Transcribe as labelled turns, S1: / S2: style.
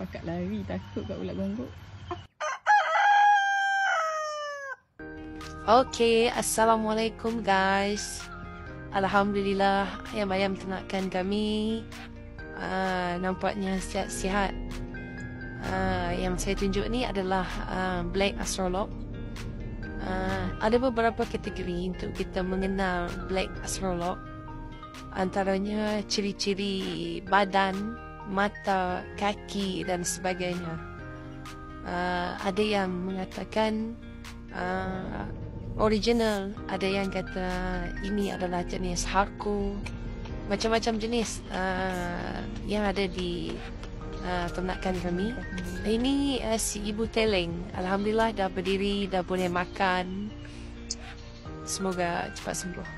S1: Pakak lari takut kat ulat gonggok.
S2: Okay, Assalamualaikum guys. Alhamdulillah ayam-ayam ternakan kami nampaknya sihat-sihat. Yang saya tunjuk ni adalah Black Astrolog. Ada beberapa kategori untuk kita mengenal Black Astrolog. Antaranya ciri-ciri badan, mata, kaki dan sebagainya. Ada yang mengatakan original, ada yang kata ini adalah jenis Harko, macam-macam jenis yang ada di ternakan kami. Ini si Ibu Teleng, alhamdulillah dah berdiri, dah boleh makan. Semoga cepat sembuh.